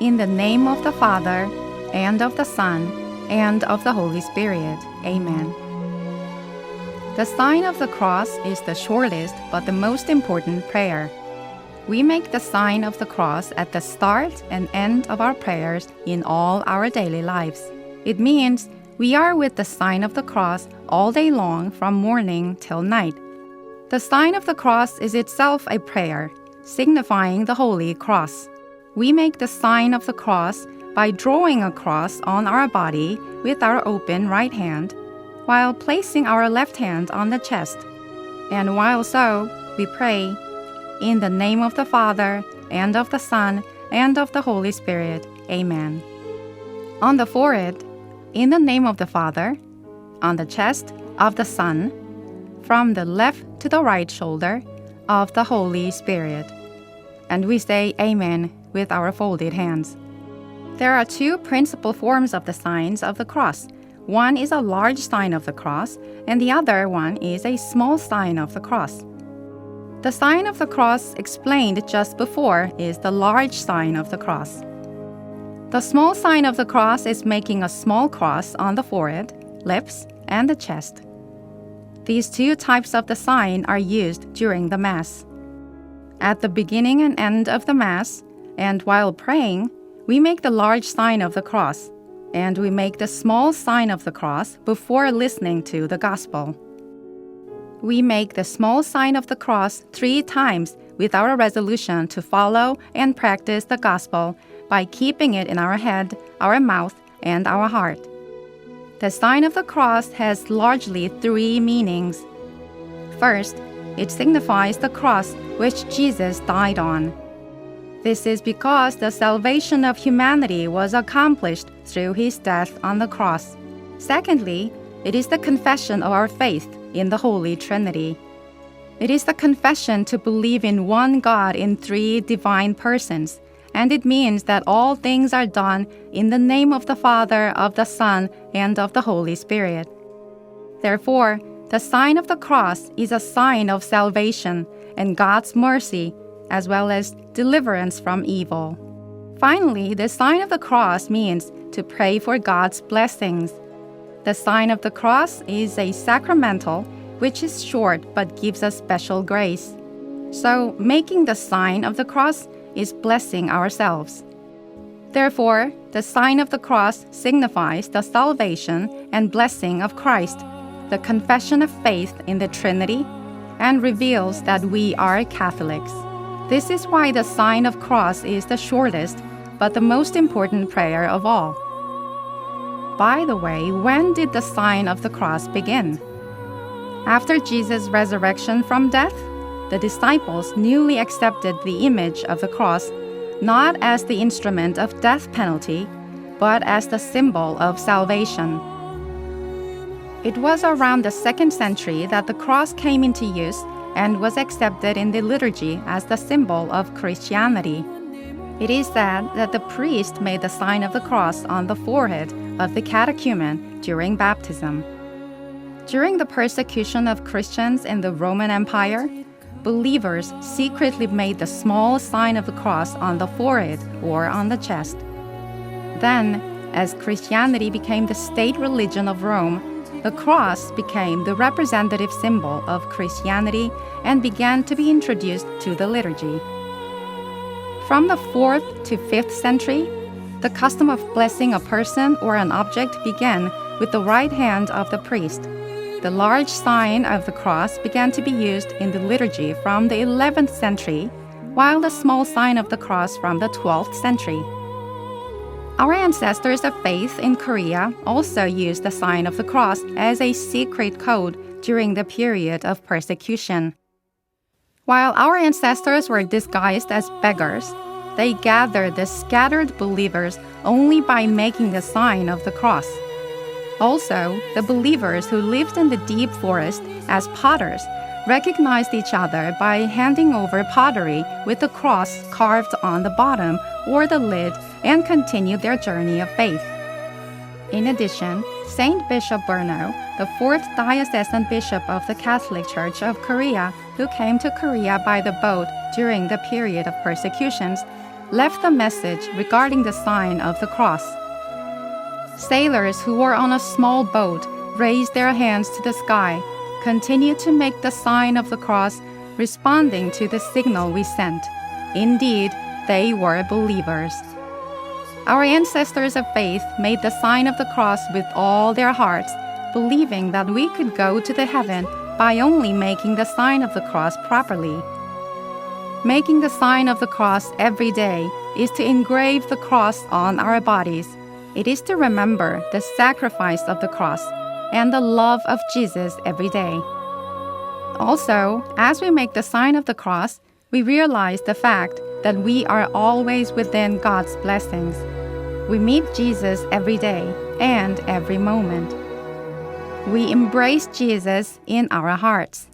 In the name of the Father, and of the Son, and of the Holy Spirit. Amen. The sign of the cross is the shortest but the most important prayer. We make the sign of the cross at the start and end of our prayers in all our daily lives. It means we are with the sign of the cross all day long from morning till night. The sign of the cross is itself a prayer, signifying the Holy Cross. We make the sign of the cross by drawing a cross on our body with our open right hand, while placing our left hand on the chest. And while so, we pray, in the name of the Father, and of the Son, and of the Holy Spirit. Amen. On the forehead, in the name of the Father, on the chest, of the Son, from the left to the right shoulder, of the Holy Spirit. And we say Amen with our folded hands. There are two principal forms of the signs of the cross. One is a large sign of the cross, and the other one is a small sign of the cross. The sign of the cross explained just before is the large sign of the cross. The small sign of the cross is making a small cross on the forehead, lips, and the chest. These two types of the sign are used during the Mass. At the beginning and end of the Mass, and while praying, we make the large sign of the cross, and we make the small sign of the cross before listening to the Gospel. We make the small sign of the cross 3 times with our resolution to follow and practice the Gospel by keeping it in our head, our mouth, and our heart. The sign of the cross has largely 3 meanings. First, it signifies the cross which Jesus died on. This is because the salvation of humanity was accomplished through his death on the cross. Secondly, it is the confession of our faith in the Holy Trinity. It is the confession to believe in one God in 3 divine persons, and it means that all things are done in the name of the Father, of the Son, and of the Holy Spirit. Therefore, the sign of the cross is a sign of salvation and God's mercy, as well as deliverance from evil. Finally, the sign of the cross means to pray for God's blessings. The sign of the cross is a sacramental, which is short but gives us special grace. So, making the sign of the cross is blessing ourselves. Therefore, the sign of the cross signifies the salvation and blessing of Christ, the confession of faith in the Trinity, and reveals that we are Catholics. This is why the sign of cross is the shortest, but the most important prayer of all. By the way, when did the sign of the cross begin? After Jesus' resurrection from death, the disciples newly accepted the image of the cross, not as the instrument of death penalty, but as the symbol of salvation. It was around the 2nd century that the cross came into use and was accepted in the liturgy as the symbol of Christianity. It is said that the priest made the sign of the cross on the forehead of the catechumen during baptism. During the persecution of Christians in the Roman Empire, believers secretly made the small sign of the cross on the forehead or on the chest. Then, as Christianity became the state religion of Rome, the cross became the representative symbol of Christianity and began to be introduced to the liturgy. From the 4th to 5th century, the custom of blessing a person or an object began with the right hand of the priest. The large sign of the cross began to be used in the liturgy from the 11th century, while the small sign of the cross from the 12th century. Our ancestors of faith in Korea also used the sign of the cross as a secret code during the period of persecution. While our ancestors were disguised as beggars, they gathered the scattered believers only by making the sign of the cross. Also, the believers who lived in the deep forest as potters recognized each other by handing over pottery with the cross carved on the bottom or the lid and continued their journey of faith. In addition, Saint Bishop Bruno, the 4th diocesan bishop of the Catholic Church of Korea, who came to Korea by the boat during the period of persecutions, left a message regarding the sign of the cross. Sailors who were on a small boat raised their hands to the sky, continued to make the sign of the cross, responding to the signal we sent. Indeed, they were believers. Our ancestors of faith made the sign of the cross with all their hearts, believing that we could go to the heaven by only making the sign of the cross properly. Making the sign of the cross every day is to engrave the cross on our bodies. It is to remember the sacrifice of the cross and the love of Jesus every day. Also, as we make the sign of the cross, we realize the fact that we are always within God's blessings. We meet Jesus every day and every moment. We embrace Jesus in our hearts.